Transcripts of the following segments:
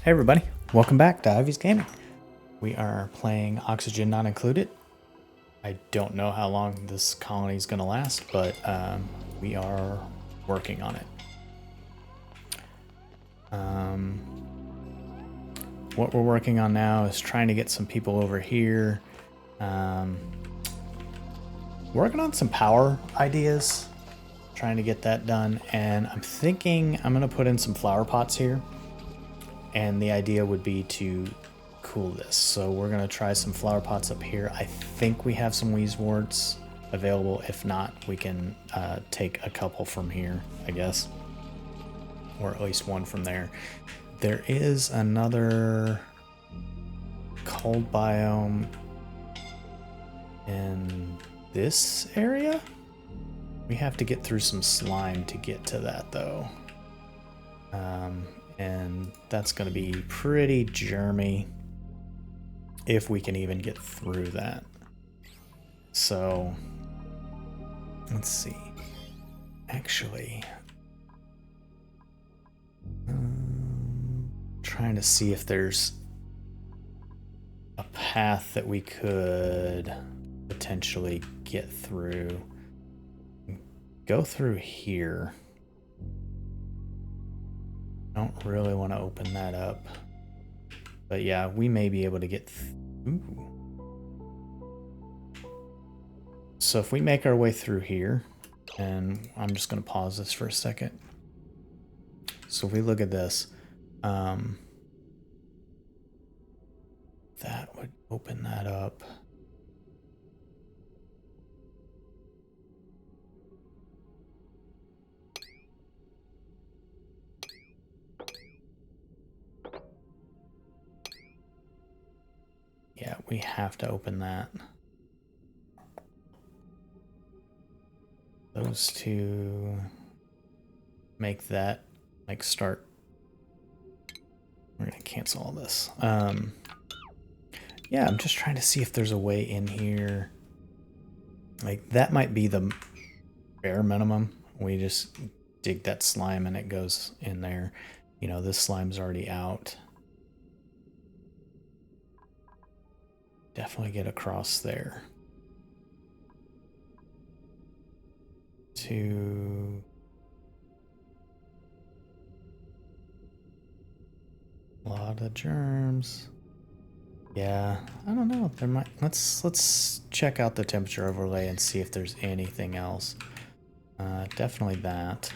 Hey everybody, welcome back to Ivy's Gaming. We are playing Oxygen Not Included. I don't know how long this colony is going to last, but we are working on it. What we're working on now is trying to get some people over here. Working on some power ideas, trying to get that done, and I'm thinking I'm going to put in some flower pots here. And the idea would be to cool this. So we're going to try some flower pots up here. I think we have some wheezeworts available. If not, we can take a couple from here, I guess. Or at least one from there. There is another cold biome in this area. We have to get through some slime to get to that, though. And that's going to be pretty germy if we can even get through that. So, let's see. Actually, trying to see if there's a path that we could potentially get through. Go through here. Don't really want to open that up. But yeah, we may be able to get through. So if we make our way through here, and I'm just going to pause this for a second. So if we look at this, that would open that up. Yeah, we have to open that. Those two make that, like, start. We're gonna cancel all this. Yeah, I'm just trying to see if there's a way in here. Like, that might be the bare minimum. We just dig that slime and it goes in there. You know, this slime's already out. Definitely get across there. To a lot of germs. Yeah, I don't know. There might let's check out the temperature overlay and see if there's anything else. Definitely that.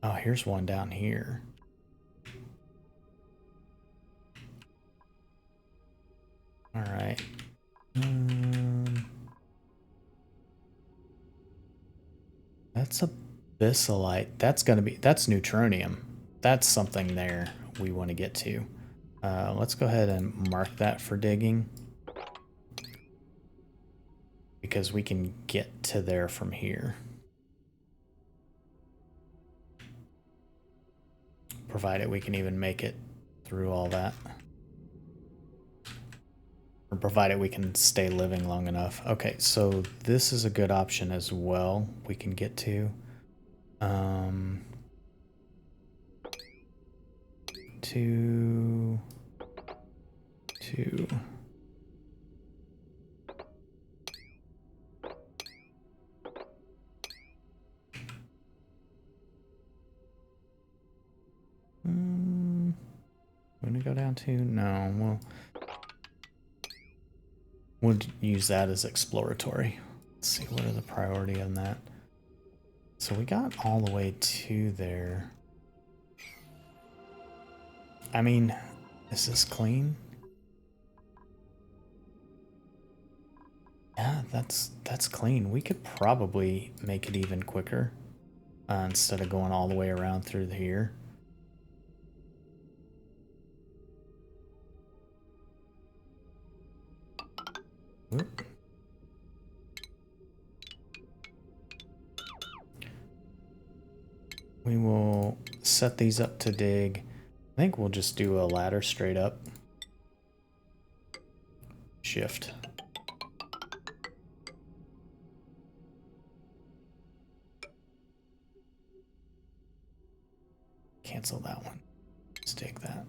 Oh, here's one down here. All right. That's a bisylite. That's neutronium. That's something there we want to get to. Let's go ahead and mark that for digging, because we can get to there from here. Provided we can even make it through all that. Or provided we can stay living long enough. Okay, so this is a good option as well we can get to. Two. Gonna go down to, no, we'll use that as exploratory. Let's see, what are the priority on that? So we got all the way to there. I mean, is this clean? Yeah, that's clean. We could probably make it even quicker instead of going all the way around through here. Oop. We will set these up to dig. I think we'll just do a ladder straight up. Shift. Cancel that one. Let's take that.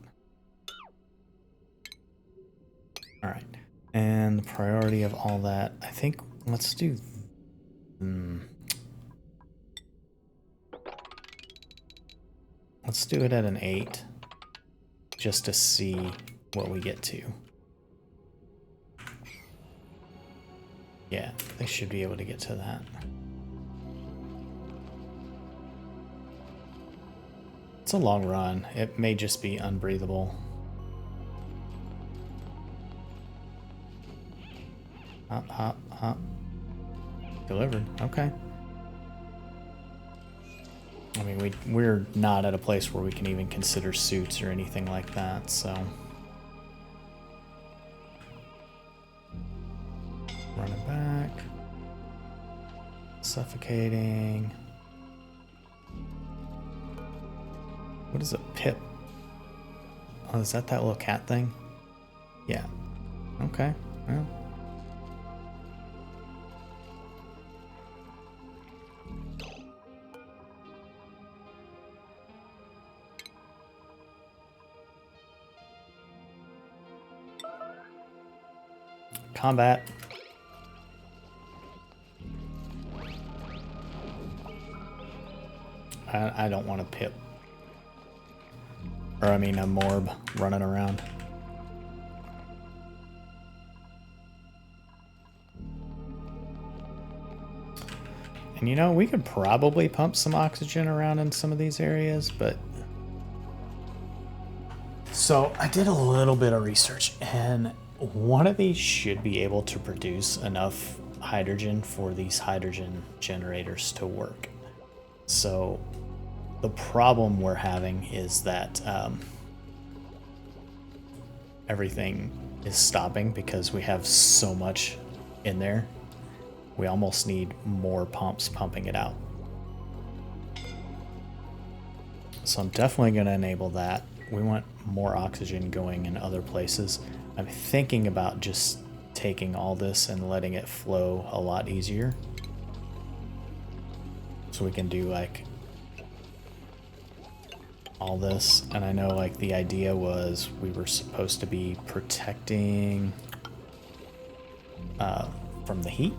And the priority of all that, I think, let's do... Let's do it at an 8, just to see what we get to. Yeah, they should be able to get to that. It's a long run. It may just be unbreathable. Hop, hop, hop. Delivered. Okay. I mean, we're not at a place where we can even consider suits or anything like that, so... Running back. Suffocating. What is a pip? Oh, is that little cat thing? Yeah. Okay. Well. Combat. I don't want a pip. Or I mean a morb running around. And you know, we could probably pump some oxygen around in some of these areas, but... So I did a little bit of research, and one of these should be able to produce enough hydrogen for these hydrogen generators to work. So the problem we're having is that everything is stopping because we have so much in there. We almost need more pumps pumping it out. So I'm definitely going to enable that. We want more oxygen going in other places. I'm thinking about just taking all this and letting it flow a lot easier. So we can do like all this. And I know like the idea was we were supposed to be protecting from the heat.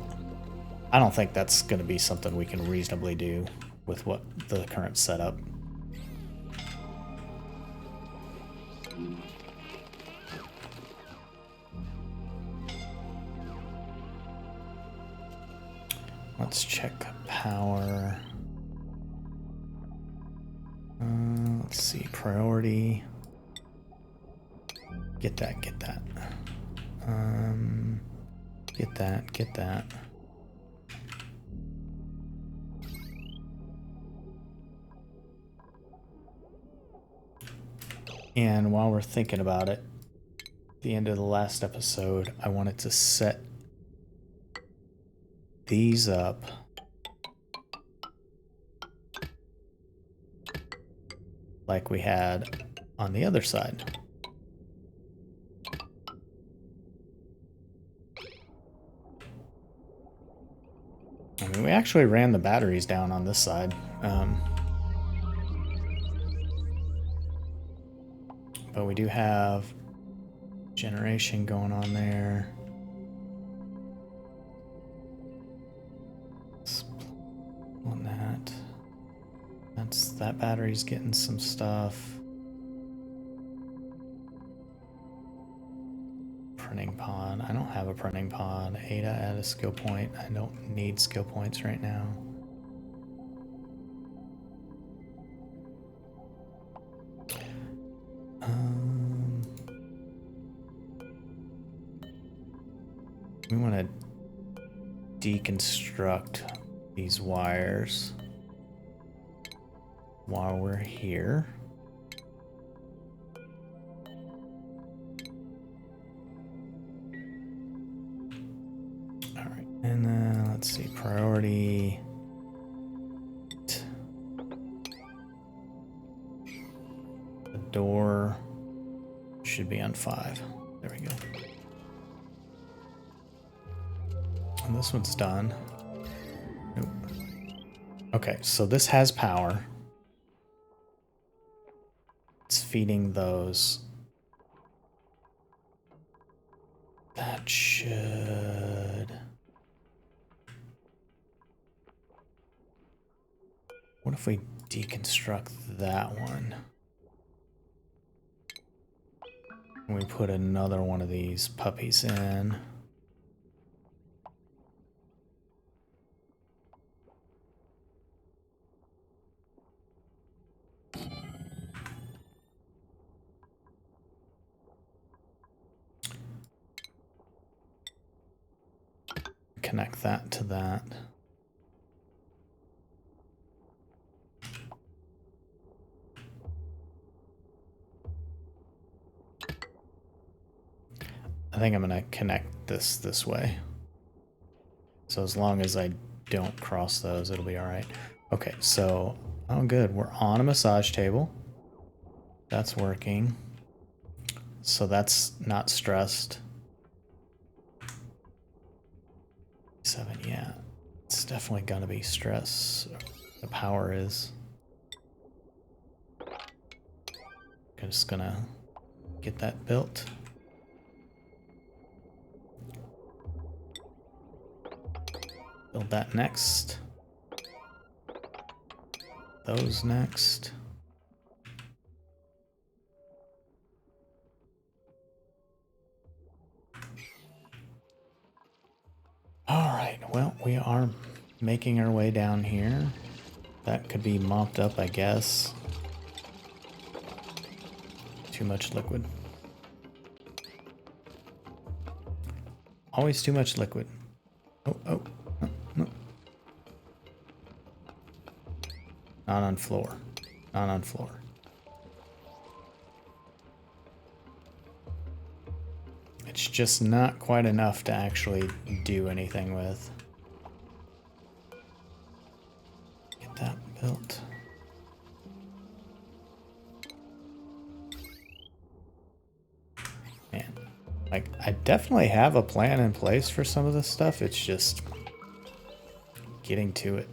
I don't think that's going to be something we can reasonably do with what the current setup. Let's check power. Let's see, priority. Get that, get that. Get that, get that. And while we're thinking about it, at the end of the last episode, I wanted to set these up like we had on the other side. I mean, we actually ran the batteries down on this side. But we do have generation going on there. On that. That battery's getting some stuff. Printing pod. I don't have a printing pod. Ada add a skill point. I don't need skill points right now. We want to deconstruct these wires while we're here. All right, and then let's see, priority. The door should be on 5. There we go. And this one's done. Nope. Okay, so this has power. It's feeding those. That should... What if we deconstruct that one? And we put another one of these puppies in. Connect that to that. I think I'm gonna connect this way. So as long as I don't cross those, it'll be all right. Okay, so, oh good, we're on a massage table. That's working. So that's not stressed. 7, yeah. It's definitely gonna be stress. The power is. I'm just gonna get that built. Build that next. Those next. Alright, well, we are making our way down here. That could be mopped up, I guess. Too much liquid. Always too much liquid. Oh. No. Not on floor. Not on floor. It's just not quite enough to actually do anything with. Get that built. Man, like, I definitely have a plan in place for some of this stuff. It's just getting to it.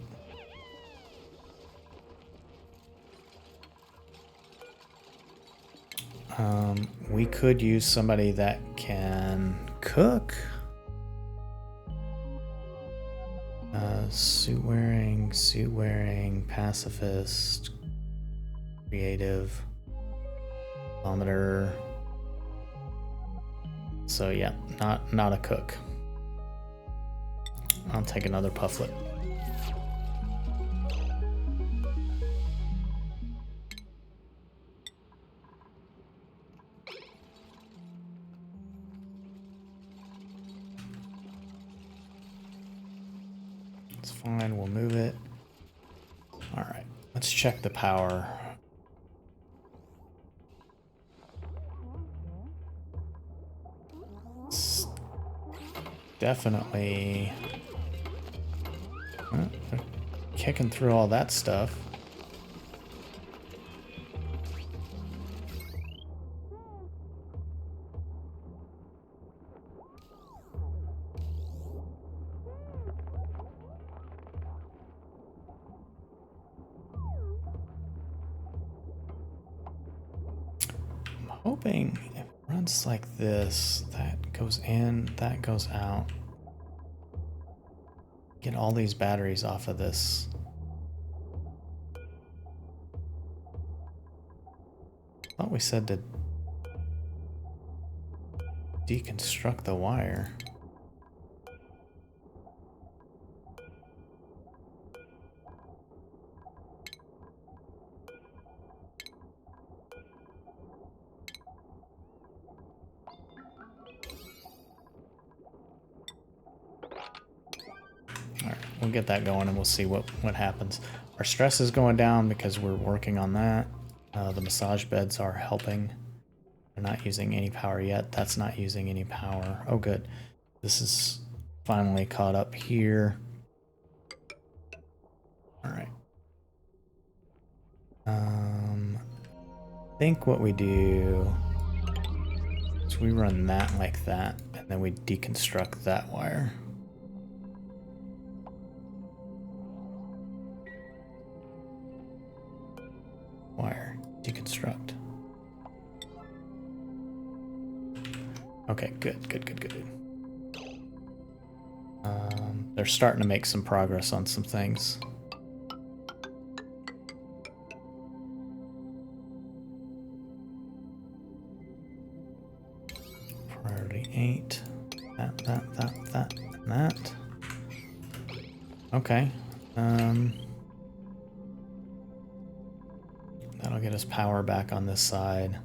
We could use somebody that can cook. Suit wearing, pacifist, creative, kilometer. So yeah, not a cook. I'll take another pufflet. It's fine, we'll move it. All right, let's check the power. It's definitely they're kicking through all that stuff. Hoping if it runs like this, that goes in, that goes out. Get all these batteries off of this. I thought we said to deconstruct the wire. We'll get that going and we'll see what happens. Our stress is going down because we're working on that. The massage beds are helping. They're not using any power yet. That's not using any power. Oh, good. This is finally caught up here. All right. I think what we do is we run that like that, and then we deconstruct that wire. Wire, deconstruct. Okay, good, good, good, good. They're starting to make some progress on some things. Priority 8. That, and that. Okay. That'll get us power back on this side.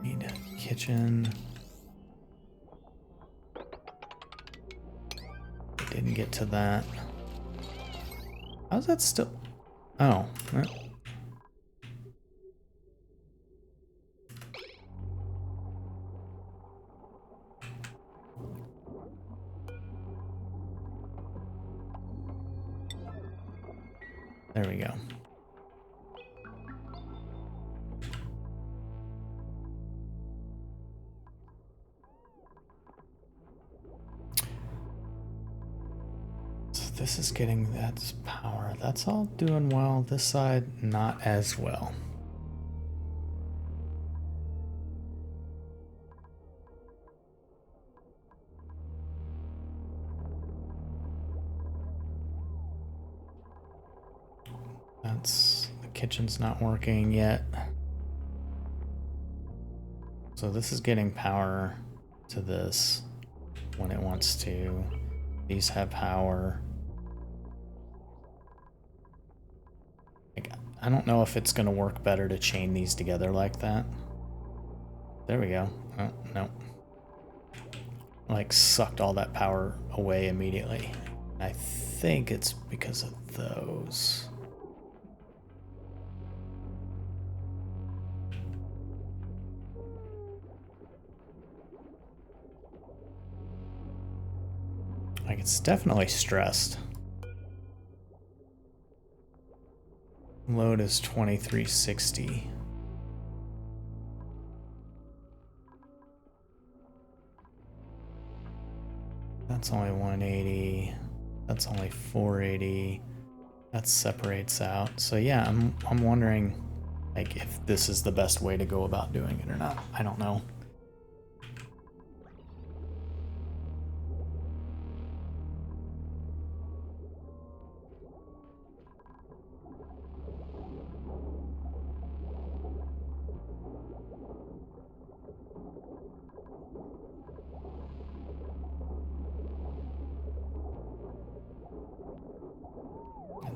Need a kitchen. Didn't get to that. How's that still? Oh. There we go. So this is getting that's power. That's all doing well. This side, not as well. The kitchen's not working yet. So this is getting power to this when it wants to. These have power. Like, I don't know if it's going to work better to chain these together like that. There we go. Oh, no. Like, sucked all that power away immediately. I think it's because of those. Like, it's definitely stressed. Load is 2360. That's only 180. That's only 480. That separates out. So yeah, I'm wondering like if this is the best way to go about doing it or not. I don't know.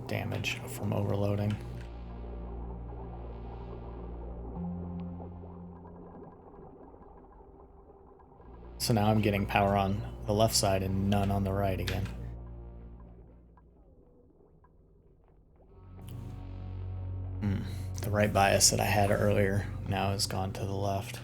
Damage from overloading. So now I'm getting power on the left side and none on the right again. The right bias that I had earlier now has gone to the left.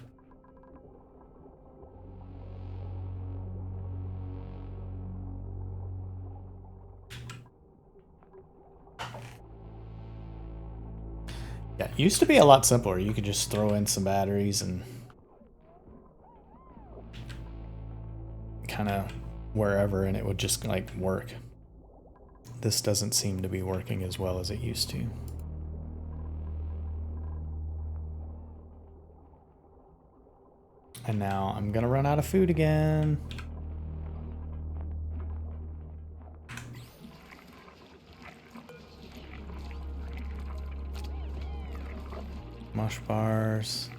Yeah, it used to be a lot simpler. You could just throw in some batteries and kind of wherever and it would just like work. This doesn't seem to be working as well as it used to. And now I'm gonna run out of food again. Mush bars.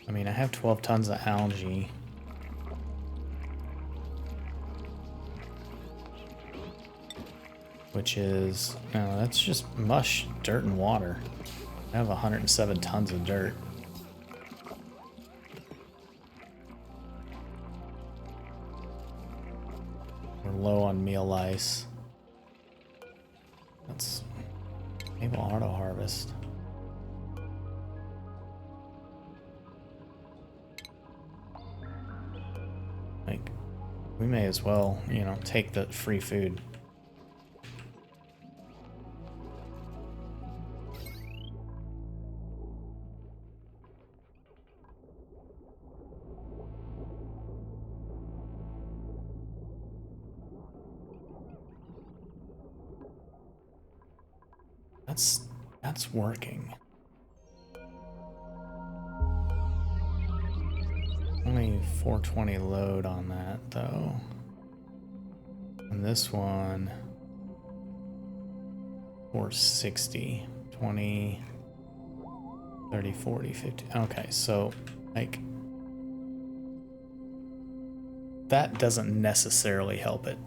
I mean, I have 12 tons of algae. Which is, no, that's just mush, dirt, and water. I have 107 tons of dirt. We're low on meal lice. Let's enable auto harvest. Like, we may as well, you know, take the free food. that's working. Only 420 load on that though. And this one 460, 20, 30, 40, 50. Okay, so like that doesn't necessarily help it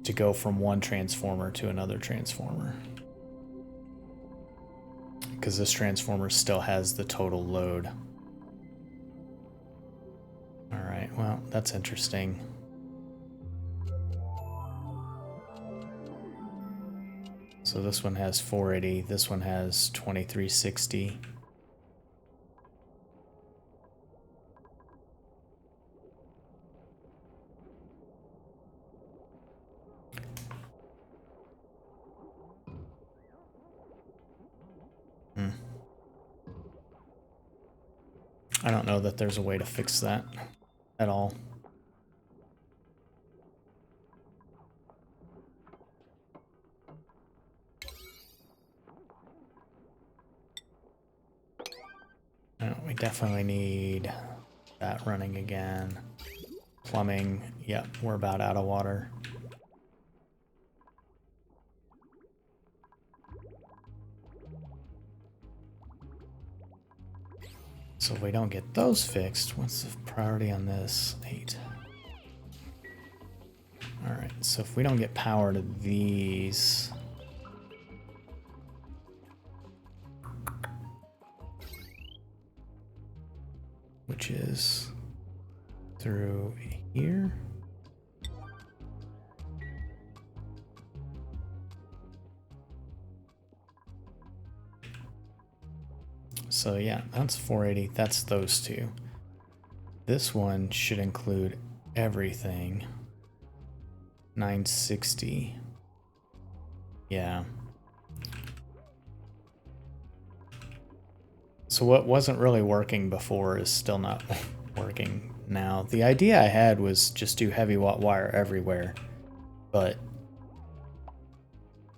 to go from one transformer to another transformer, because this transformer still has the total load. All right, well, that's interesting. So this one has 480, this one has 2360. I don't know that there's a way to fix that at all. No, we definitely need that running again. Plumbing, yep, we're about out of water. So if we don't get those fixed, what's the priority on this? 8. Alright, so if we don't get power to these... which is through here. So yeah, that's 480. That's those two. This one should include everything. 960. Yeah. So what wasn't really working before is still not working now. The idea I had was just do heavy watt wire everywhere. But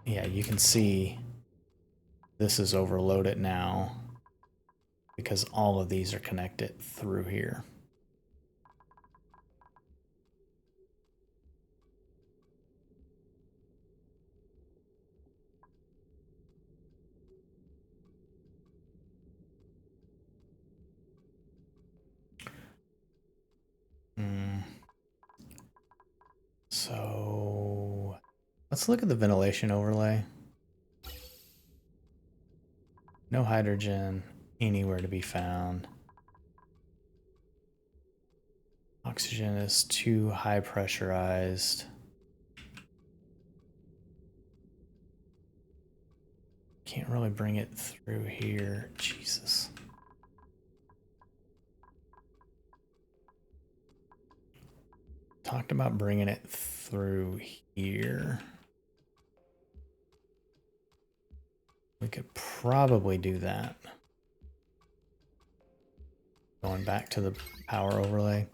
yeah, you can see this is overloaded now because all of these are connected through here. So let's look at the ventilation overlay. No hydrogen anywhere to be found. Oxygen is too high pressurized. Can't really bring it through here. Jesus. Talked about bringing it through here. We could probably do that. Going back to the power overlay.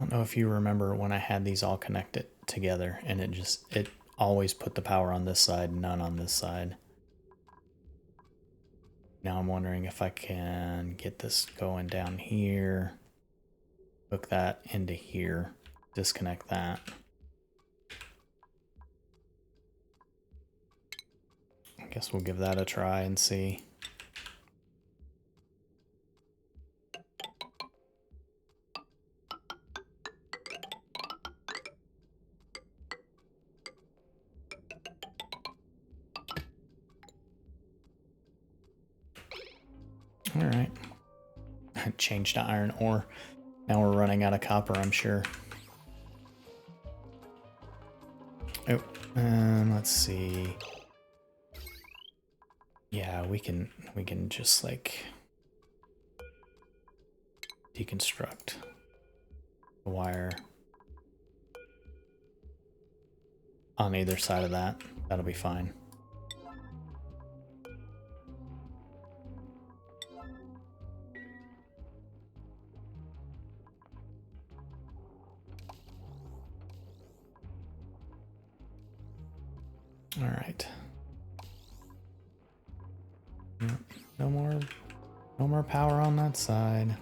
I don't know if you remember when I had these all connected together and it always put the power on this side, none on this side. Now I'm wondering if I can get this going down here, hook that into here, disconnect that. I guess we'll give that a try and see. All right. Changed to iron ore. Now we're running out of copper, I'm sure. Oh, let's see. Yeah, we can just like deconstruct the wire on either side of that. That'll be fine. All right. No more power on that side.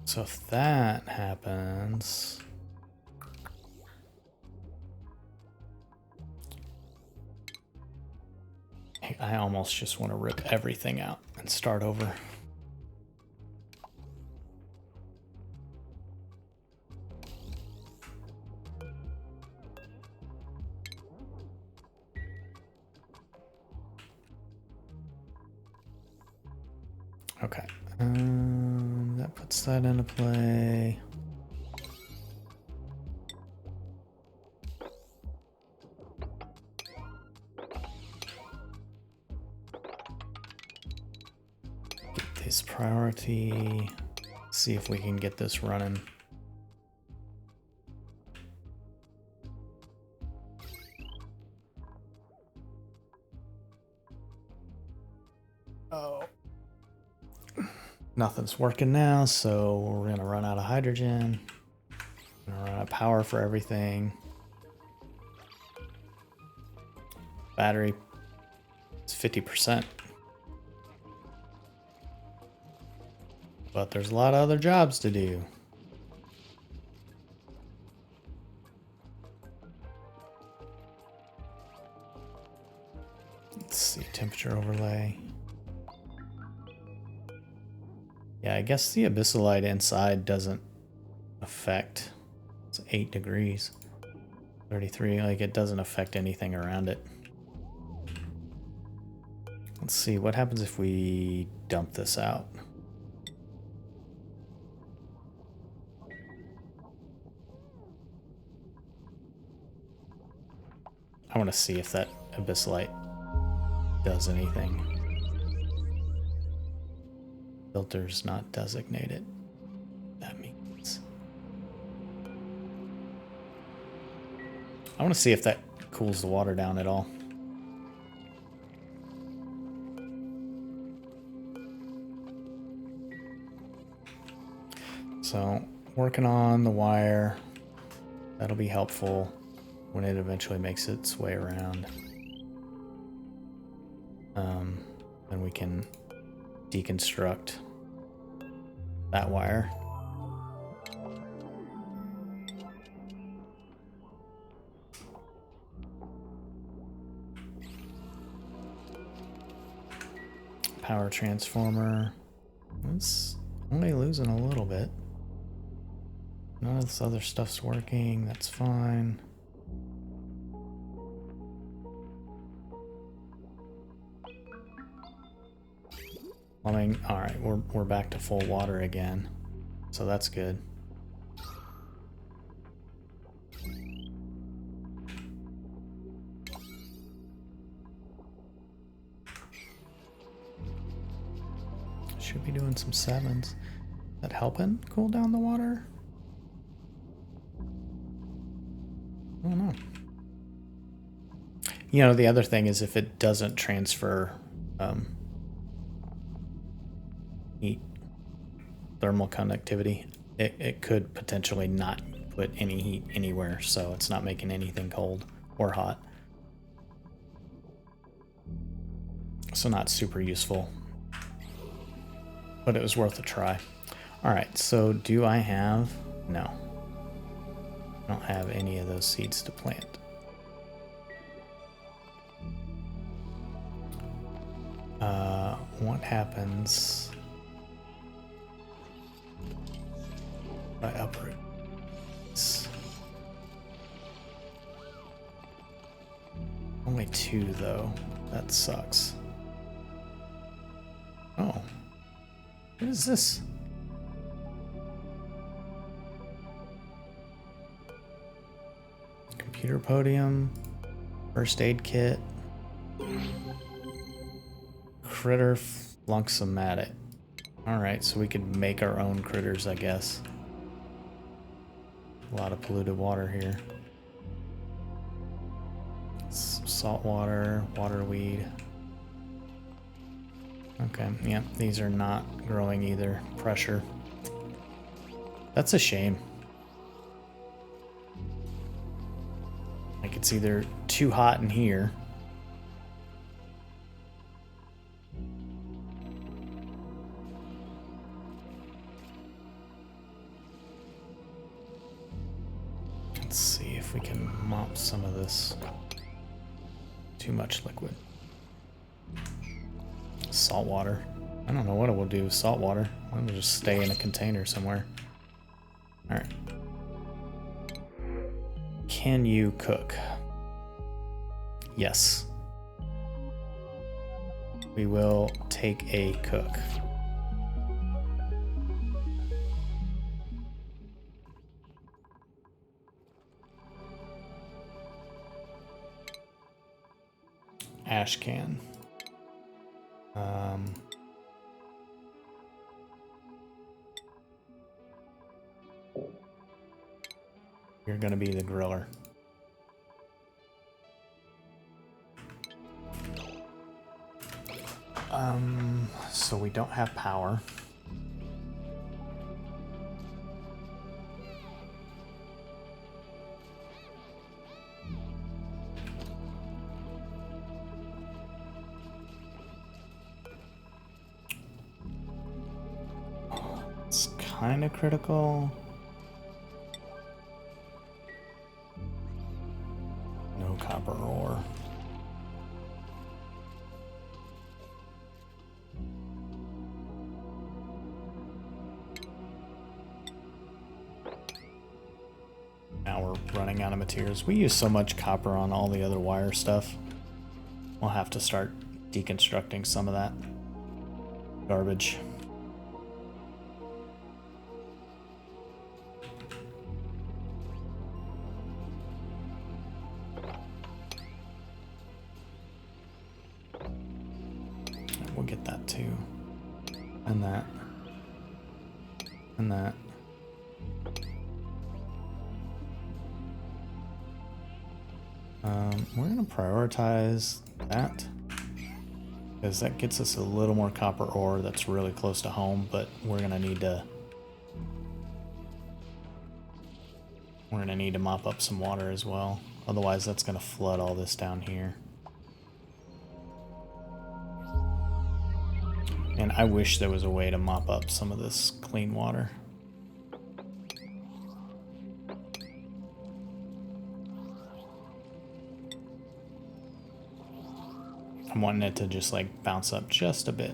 So if that happens, I almost just want to rip everything out and start over. Okay, that puts that into play. Get this priority. See if we can get this running. Oh. Nothing's working now, so we're gonna run out of hydrogen. We're gonna run out of power for everything. Battery is 50%. But there's a lot of other jobs to do. Let's see, temperature overlay. Yeah, I guess the abyssalite inside doesn't affect. It's 8 degrees. 33, like it doesn't affect anything around it. Let's see, what happens if we dump this out? I want to see if that abyssalite does anything. Filters not designated. That means I want to see if that cools the water down at all. So working on the wire, that'll be helpful when it eventually makes its way around. Then we can deconstruct that wire. Power transformer. It's only losing a little bit. None of this other stuff's working. That's fine. Plumbing. All right, we're back to full water again, so that's good. Should be doing some 7s. Is that helping cool down the water? I don't know. You know, the other thing is if it doesn't transfer heat, thermal conductivity, it could potentially not put any heat anywhere, so it's not making anything cold or hot. So not super useful, but it was worth a try. All right, so do I have... No. I don't have any of those seeds to plant. What happens if I uproot? Only 2 though. That sucks. Oh. What is this? Computer podium. First aid kit. Critter fluxomatic. Alright, so we could make our own critters, I guess. A lot of polluted water here. Salt water, waterweed. Okay, yeah, these are not growing either. Pressure. That's a shame. Like, it's either too hot in here. Let's see if we can mop some of this. Too much liquid. Salt water. I don't know what it will do with salt water. It'll just stay in a container somewhere. Alright. Can you cook? Yes. We will take a cook. Ash can. You're gonna be the griller. So we don't have power. It's kind of critical. No copper ore. Now we're running out of materials. We use so much copper on all the other wire stuff. We'll have to start deconstructing some of that garbage. We'll get that too. And that. And that. We're going to prioritize that because that gets us a little more copper ore that's really close to home, but we're going to need to mop up some water as well. Otherwise that's going to flood all this down here. And I wish there was a way to mop up some of this clean water. I'm wanting it to just like bounce up just a bit.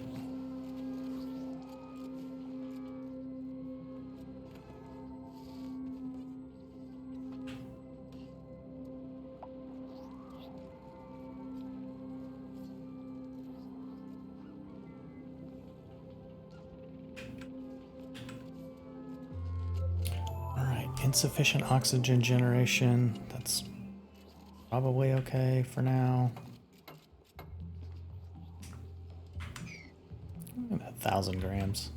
All right, insufficient oxygen generation. That's probably okay for now. 1,000 grams.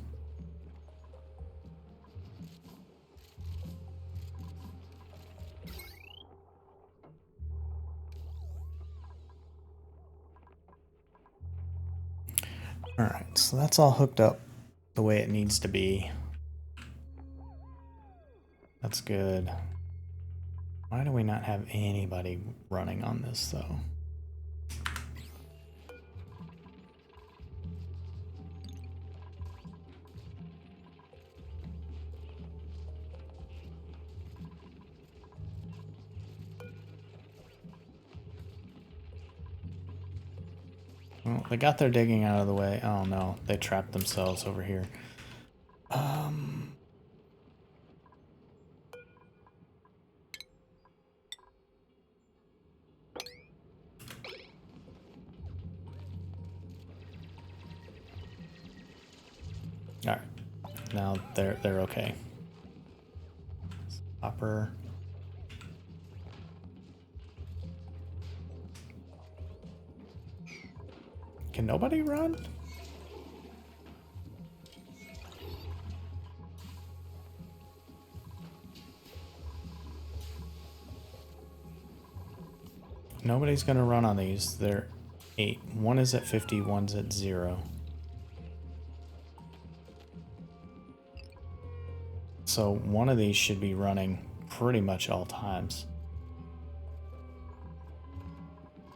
All right, so that's all hooked up the way it needs to be. That's good. Why do we not have anybody running on this though? Well, they got their digging out of the way. Oh no, they trapped themselves over here. All right, now they're okay. Copper. Can nobody run? Nobody's gonna run on these. They're 8. One is at 50, one's at 0. So one of these should be running pretty much all times.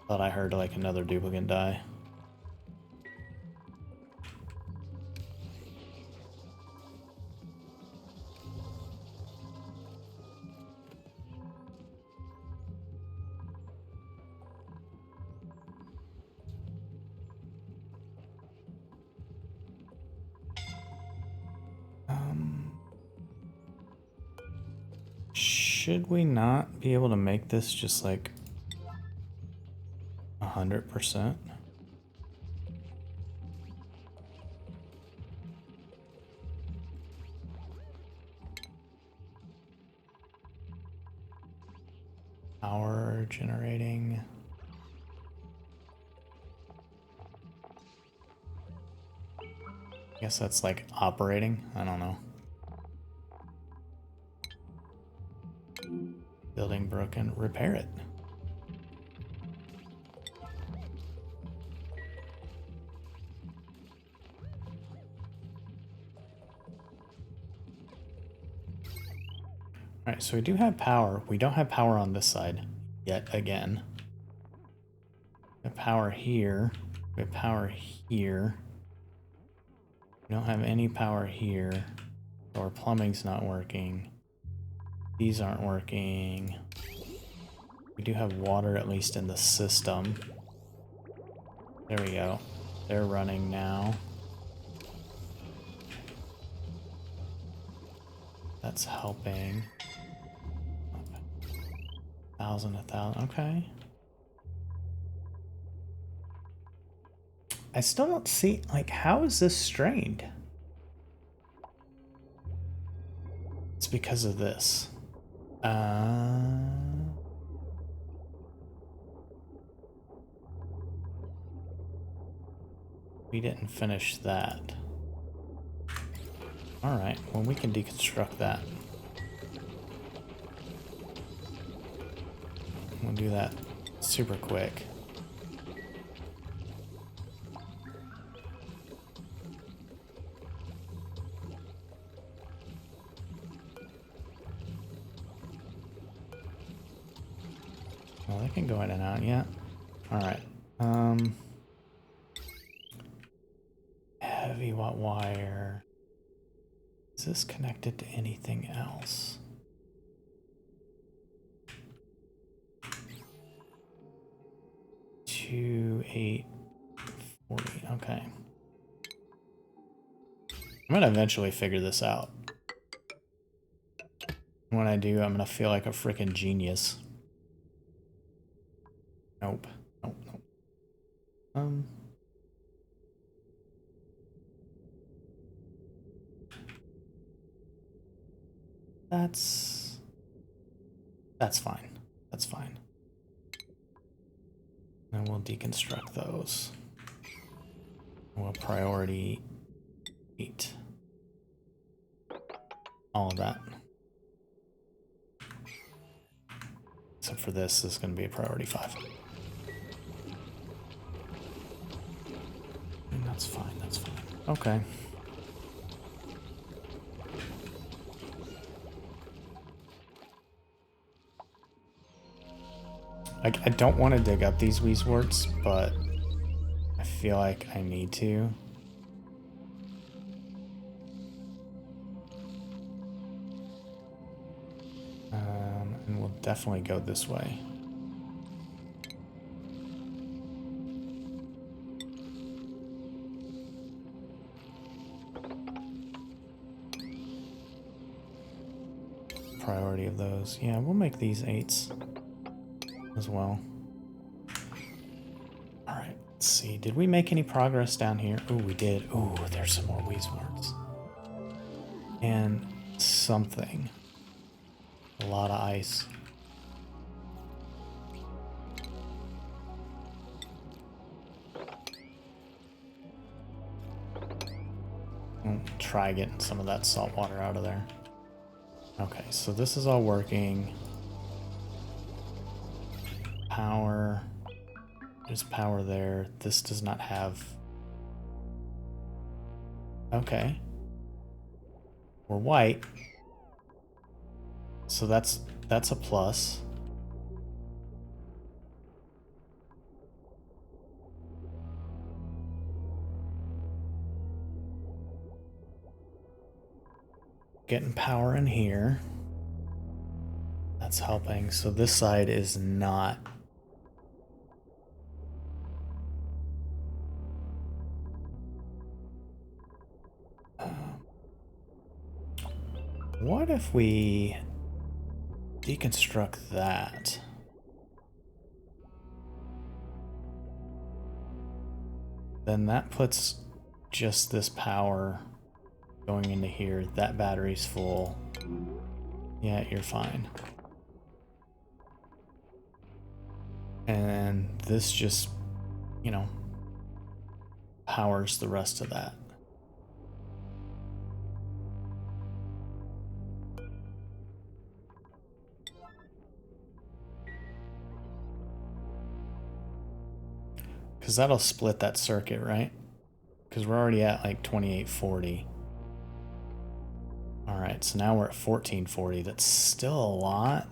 Thought I heard like another duplicate die. Should we not be able to make this just like 100%? Power generating. I guess that's like operating. I don't know. Building broken, repair it. Alright, so we do have power. We don't have power on this side yet again. We have power here. We have power here. We don't have any power here. So our plumbing's not working. These aren't working. We do have water at least in the system. There we go. They're running now. That's helping. 1,000, 1,000. Okay. I still don't see, like, how is this strained? It's because of this. We didn't finish that. Alright, well we can deconstruct that. We'll do that super quick. Well, they can go in and out, yeah. Alright. Heavy watt wire. Is this connected to anything else? Two, 8, 40. Okay. I'm gonna eventually figure this out. When I do, I'm gonna feel like a freaking genius. Nope. Nope, nope. That's fine. That's fine. And we'll deconstruct those. We'll priority 8. All of that. Except for this is going to be a priority 5. And that's fine, that's fine. Okay. I don't want to dig up these Weezeworts, but I feel like I need to. And we'll definitely go this way. Priority of those. Yeah, we'll make these 8s as well. Alright, let's see. Did we make any progress down here? Oh, we did. Oh, there's some more Weezeworts. And something. A lot of ice. We'll try getting some of that salt water out of there. Okay, so this is all working. Power. There's power there. This does not have... Okay. We're white. So that's a plus. Getting power in here. That's helping. So this side is not. What if we deconstruct that? Then that puts just this power going into here. That battery's full. Yeah, you're fine. And this just, you know, powers the rest of that. Because that'll split that circuit, right? Because we're already at like 2840. All right, so now we're at 1440. That's still a lot,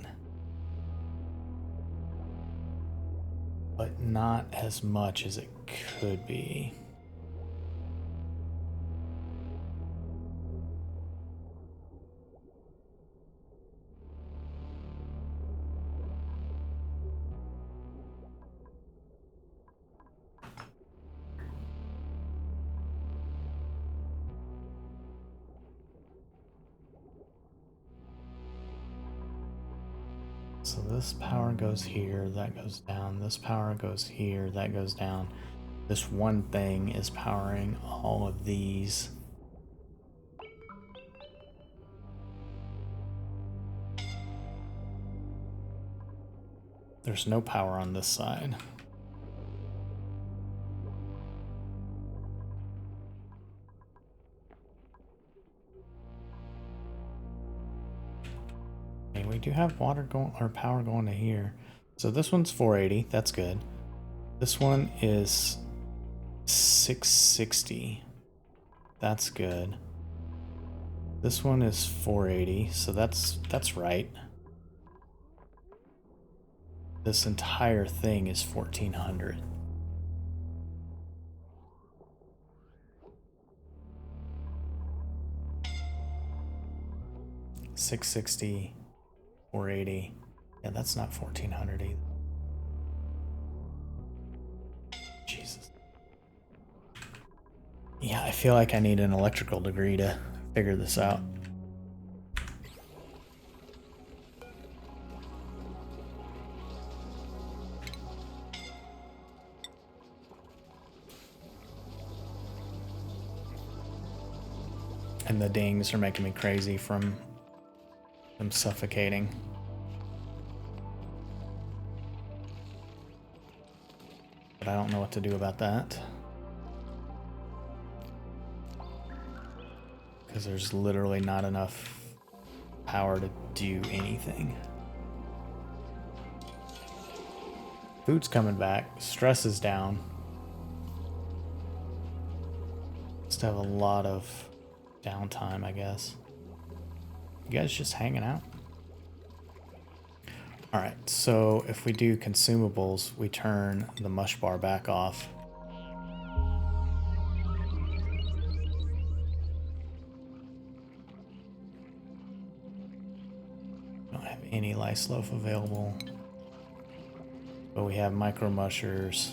but not as much as it could be. So this power goes here, that goes down. This power goes here, that goes down. This one thing is powering all of these. There's no power on this side. We do have water going, or power going to here. So this one's 480, that's good. This one is 660. That's good. This one is 480, so that's right. This entire thing is 1400. $660, 480. Yeah, that's not 1400 either. Jesus. Yeah, I feel like I need an electrical degree to figure this out. And the dings are making me crazy from them suffocating. But I don't know what to do about that. Because there's literally not enough power to do anything. Food's coming back. Stress is down. Just have a lot of downtime, I guess. You guys just hanging out? Alright, so if we do consumables, we turn the mush bar back off. Don't have any lice loaf available. But we have micro mushers.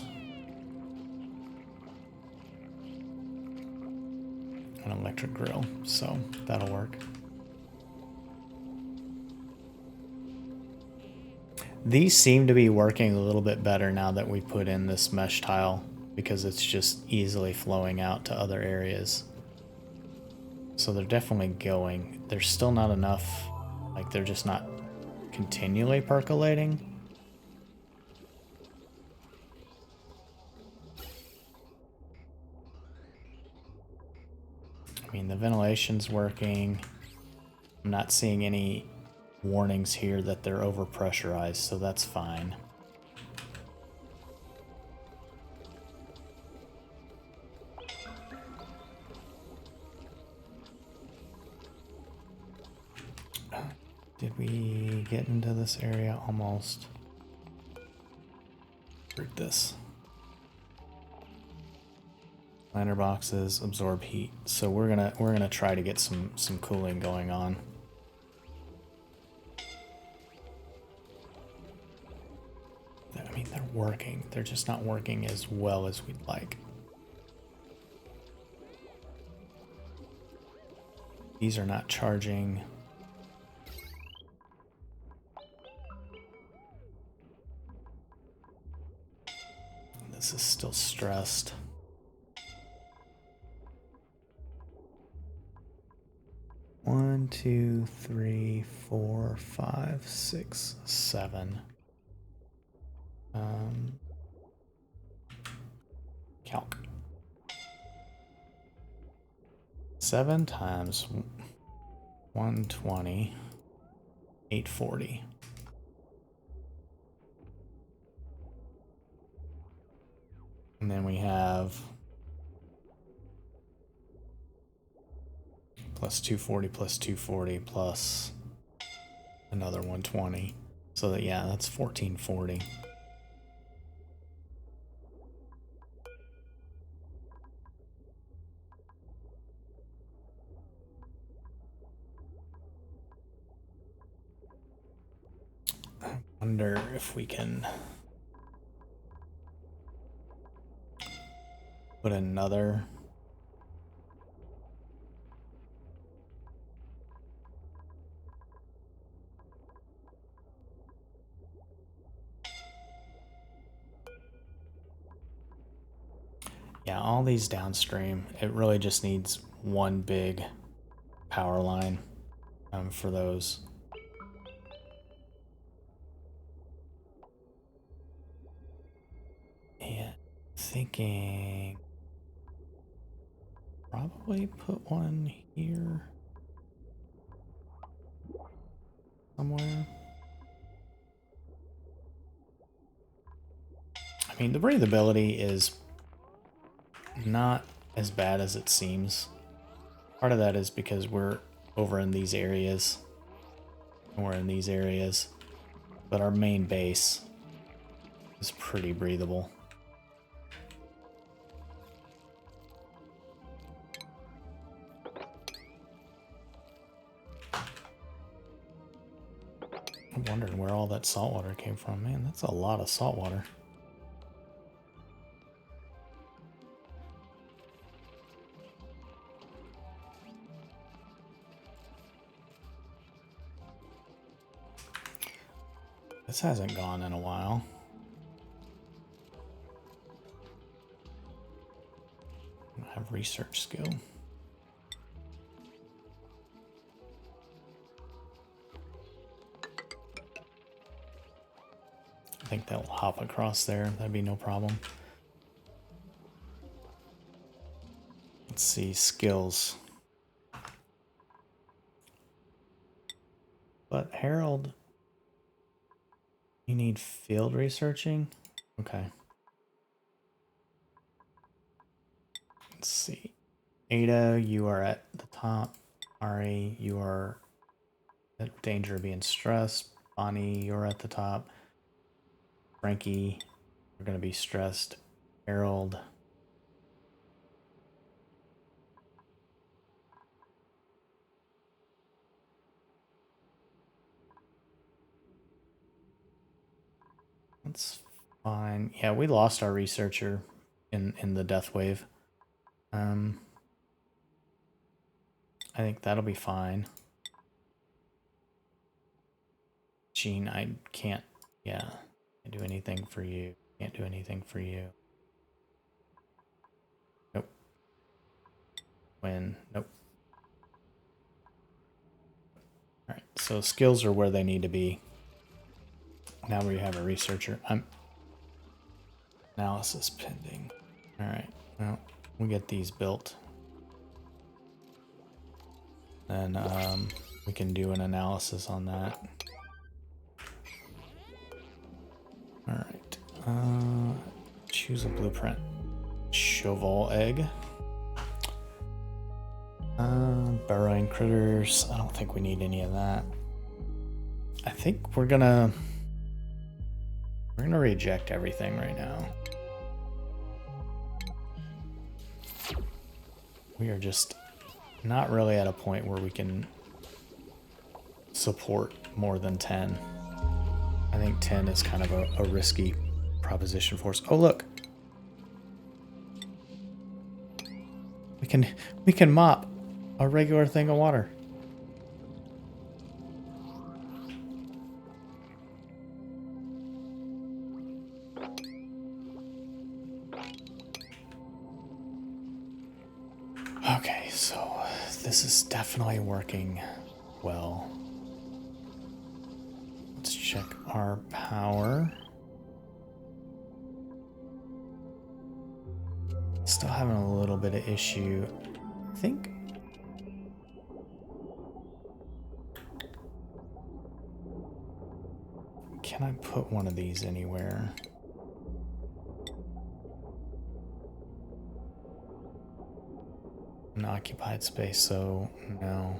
An electric grill, so that'll work. These seem to be working a little bit better now that we put in this mesh tile because it's just easily flowing out to other areas. So they're definitely going. There's still not enough, like they're just not continually percolating. I mean, the ventilation's working. I'm not seeing any warnings here that they're overpressurized, so that's fine. Did we get into this area almost? Read this. Liner boxes absorb heat, so we're gonna try to get some cooling going on. I mean, they're working. They're just not working as well as we'd like. These are not charging. This is still stressed. One, two, three, four, five, six, seven. Calc. 7 times 120, 840. And then we have plus 240 plus 240 plus another 120. So that, yeah, that's 1440. I wonder if we can put another yeah, all these downstream, it really just needs one big power line for those. And thinking probably put one here somewhere. I mean, the breathability is not as bad as it seems. Part of that is because we're over in these areas. We're in these areas. But our main base is pretty breathable. I'm wondering where all that salt water came from. Man, that's a lot of salt water. This hasn't gone in a while. I have research skill. I think that will hop across there. That'd be no problem. Let's see, skills. But Harold, you need field researching? Okay. Let's see. Ada, you are at the top. Ari, you are at danger of being stressed. Bonnie, you're at the top. Frankie, you're going to be stressed. Harold. That's fine. Yeah, we lost our researcher in the death wave. I think that'll be fine. Gene, I can't, yeah, can't do anything for you. Can't do anything for you. Nope. When, nope. Alright, so skills are where they need to be. Now we have a researcher. Analysis pending. Alright, well, we'll get these built. then we can do an analysis on that. All right. Choose a blueprint. Cheval egg. Burrowing critters. I don't think we need any of that. I think we're gonna reject everything right now. We are just not really at a point where we can support more than 10. I think 10 is kind of a risky proposition for us. Oh, look. We can mop a regular thing of water. Okay, so this is definitely working well. Let's check our power. Still having a little bit of issue. I think. Can I put one of these anywhere? An occupied space, so no.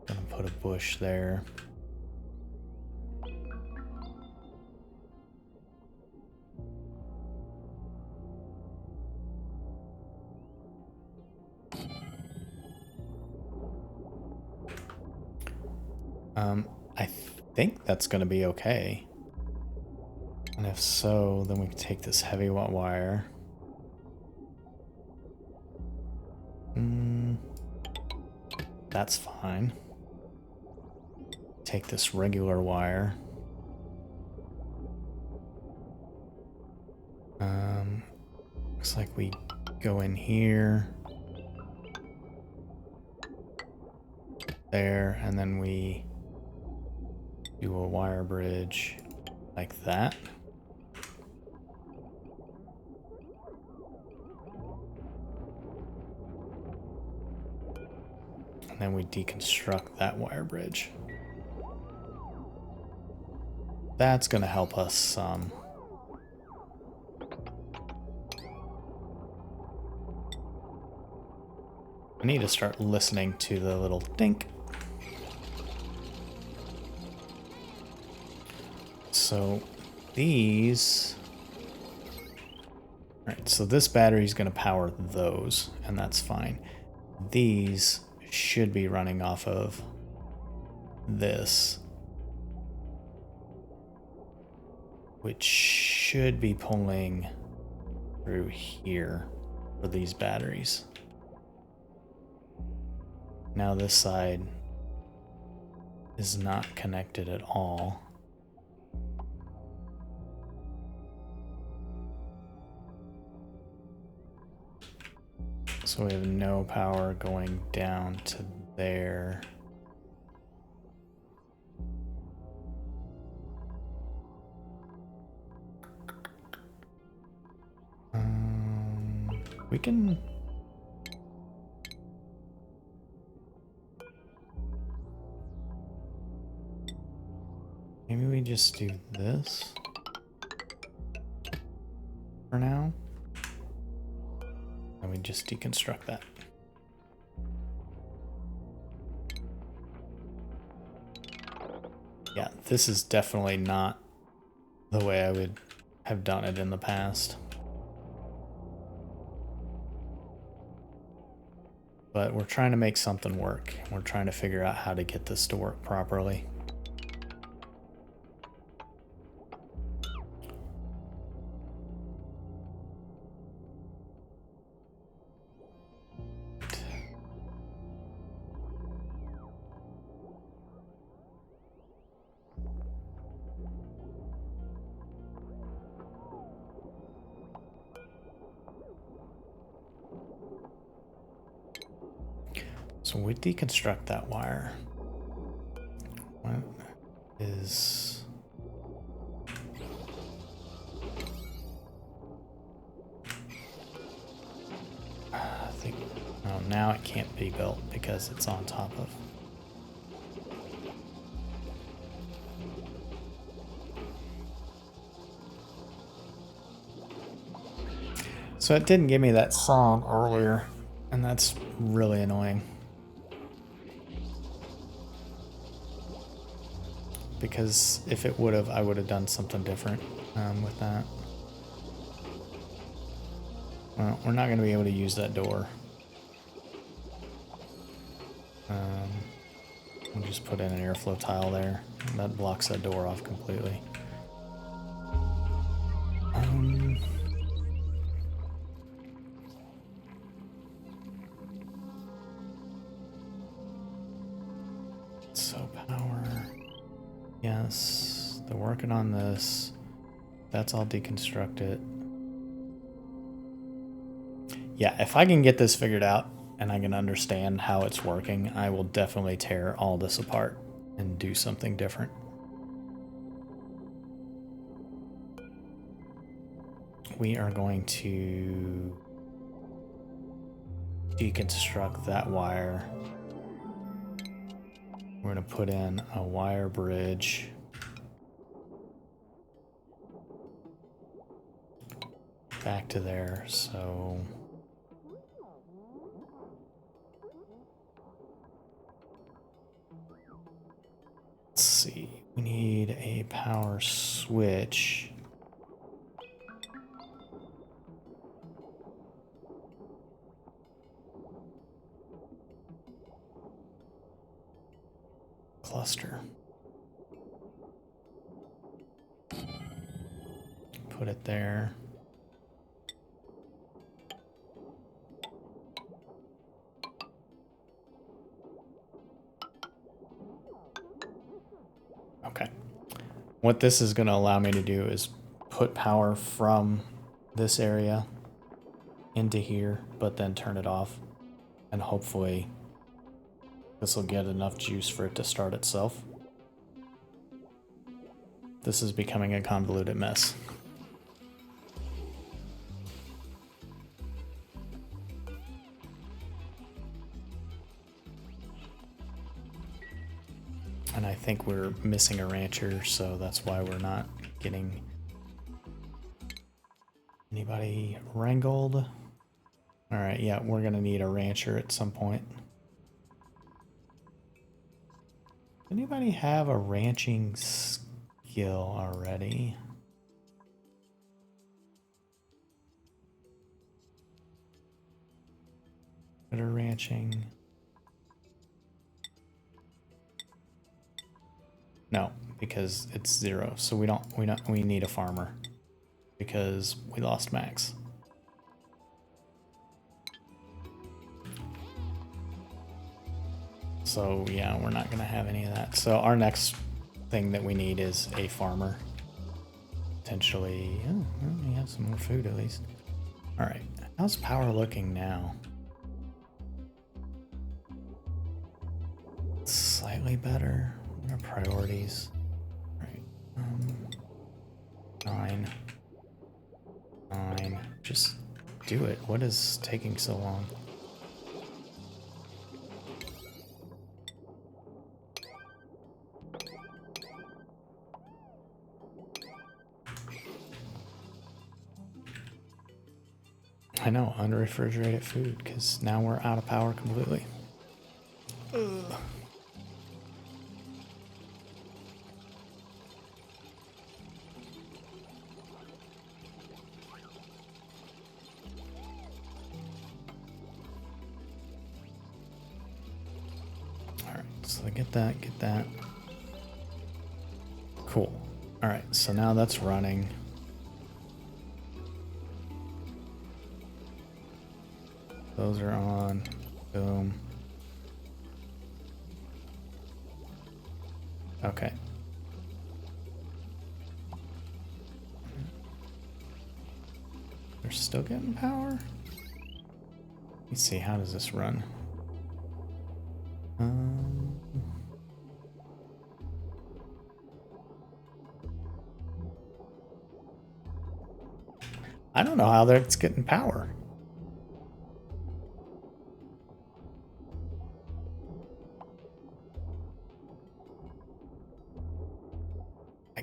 Gonna put a bush there. I think that's gonna be okay. And if so, then we can take this heavy wire. That's fine. Take this regular wire. Looks like we go in here. There, and then we do a wire bridge like that. And then we deconstruct that wire bridge. That's going to help us some. I need to start listening to the little dink. So these... Alright, so this battery is going to power those, and that's fine. These should be running off of this, which should be pulling through here for these batteries. Now this side is not connected at all. So we have no power going down to there. We can... Maybe we just do this for now. And we just deconstruct that. Yeah, this is definitely not the way I would have done it in the past. But we're trying to make something work. We're trying to figure out how to get this to work properly. So we deconstruct that wire. What is... I think Oh, now it can't be built because it's on top of. So it didn't give me that song earlier, and that's really annoying. Because if it would have, I would have done something different with that. Well, we're not going to be able to use that door. We'll just put in an airflow tile there. That blocks that door off completely. So power. Yes, they're working on this. That's all deconstructed. Yeah, if I can get this figured out and I can understand how it's working, I will definitely tear all this apart and do something different. We are going to deconstruct that wire. We're going to put in a wire bridge. Back to there, so... Let's see, we need a power switch. Cluster. Put it there. Okay. What this is going to allow me to do is put power from this area into here, but then turn it off. And hopefully this will get enough juice for it to start itself. This is becoming a convoluted mess. And I think we're missing a rancher, so that's why we're not getting anybody wrangled. All right, yeah, we're gonna need a rancher at some point. Anybody have a ranching skill already? Better ranching. No, because it's 0. So we need a farmer because we lost Max. So yeah, we're not gonna have any of that. So our next thing that we need is a farmer. Potentially, oh, well, we have some more food at least. All right, how's power looking now? Slightly better. What are priorities? All right, 9. Just do it. What is taking so long? I know, unrefrigerated food, because now we're out of power completely. Ugh. Alright, so get that. Cool. Alright, so now that's running. Those are on. Boom. Okay. They're still getting power? Let's see, how does this run? I don't know how that's getting power.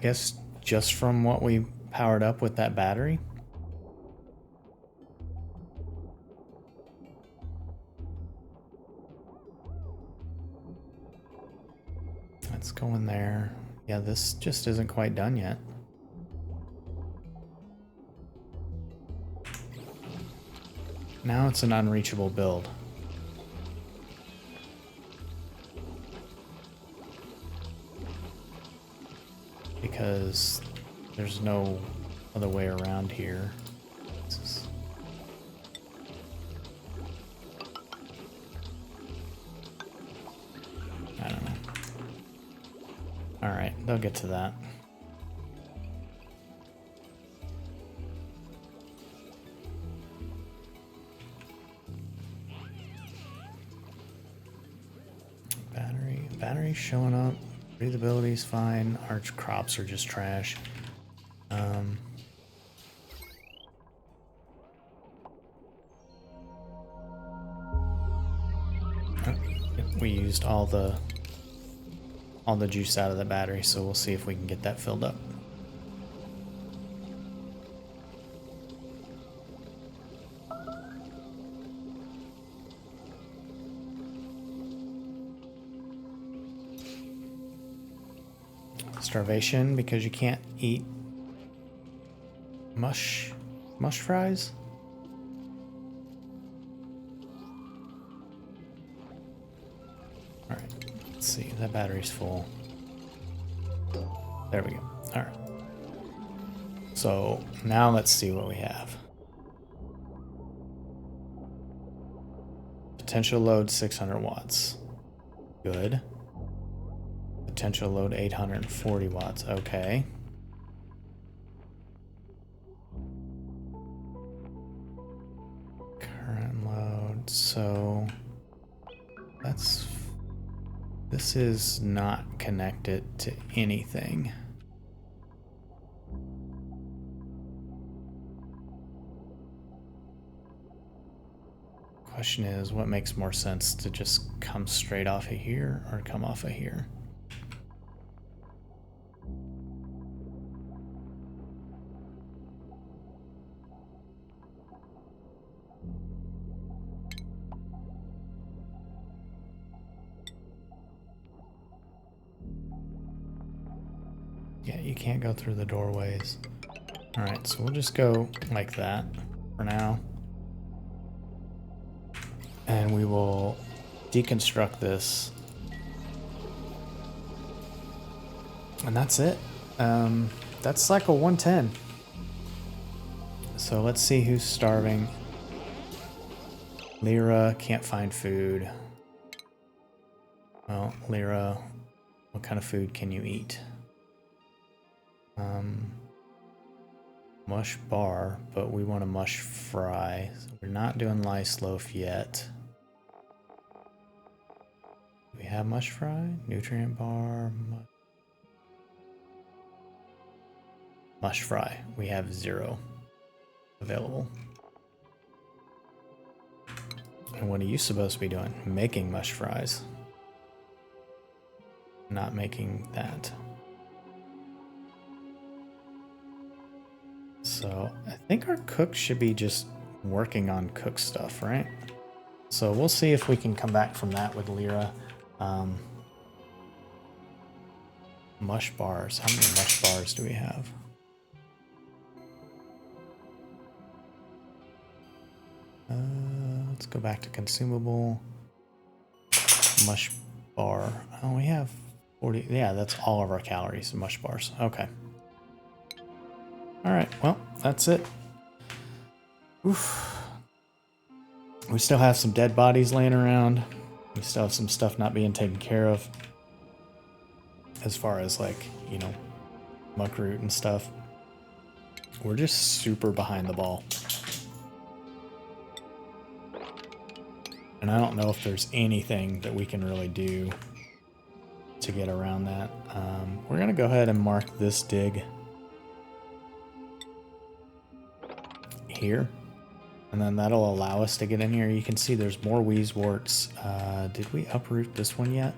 guess just from what we powered up with that battery. Let's go in there. Yeah, this just isn't quite done yet. Now it's an unreachable build. Because there's no other way around here. I don't know. Alright, they'll get to that. Battery's showing up. Breathability's fine. Our crops are just trash. We used all the juice out of the battery, so we'll see if we can get that filled up. Starvation because you can't eat mush fries? Alright, let's see, that battery's full. There we go. Alright. So now let's see what we have. Potential load 600 watts. Good. Potential load 840 watts. Okay. Current load. So this is not connected to anything. Question is, what makes more sense, to just come straight off of here or come off of here? Yeah, you can't go through the doorways. Alright, so we'll just go like that for now. And we will deconstruct this. And that's it. That's cycle 110. So let's see who's starving. Lyra can't find food. Well, Lyra, what kind of food can you eat? Mush bar, but we want a mush fry. So we're not doing lice loaf yet. Do we have mush fry? Nutrient bar. Mush fry. We have 0 available. And what are you supposed to be doing? Making mush fries. Not making that. So I think our cook should be just working on cook stuff, right? So we'll see if we can come back from that with Lyra. Mush bars. How many mush bars do we have? Let's go back to consumable. Mush bar. Oh, we have 40. Yeah, that's all of our calories, mush bars. Okay. Alright, well, that's it. Oof. We still have some dead bodies laying around. We still have some stuff not being taken care of. As far as, like, you know, muckroot and stuff. We're just super behind the ball. And I don't know if there's anything that we can really do to get around that. We're going to go ahead and mark this dig here, and then that'll allow us to get in here. You can see there's more wheezeworts. Did we uproot this one yet?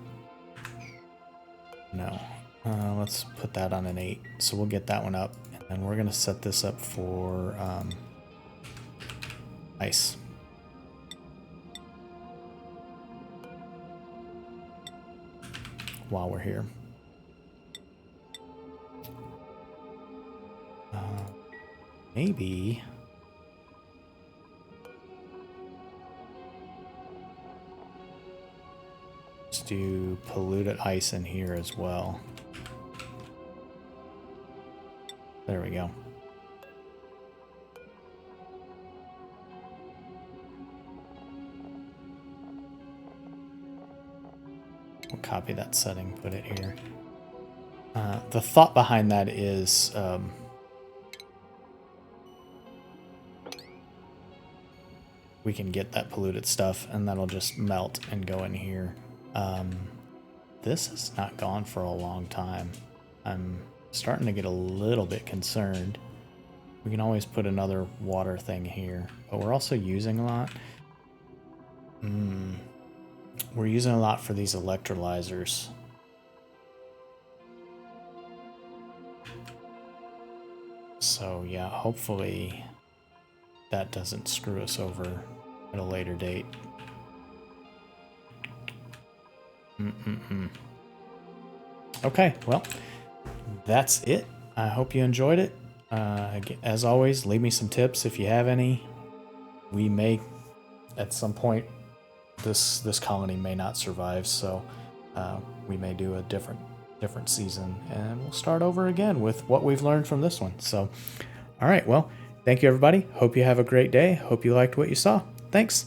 No. Let's put that on an 8. So we'll get that one up. And we're going to set this up for ice. While we're here. Maybe... let's do polluted ice in here as well. There we go. We'll copy that setting, put it here. The thought behind that is we can get that polluted stuff and that'll just melt and go in here. This has not gone for a long time. I'm starting to get a little bit concerned. We can always put another water thing here, but we're also using a lot. We're using a lot for these electrolyzers. So yeah, hopefully that doesn't screw us over at a later date. Okay, well, that's it. I hope you enjoyed it. As always, leave me some tips if you have any. We may, at some point, this colony may not survive, so we may do a different season, and we'll start over again with what we've learned from this one. So, all right, well, thank you, everybody. Hope you have a great day. Hope you liked what you saw. Thanks.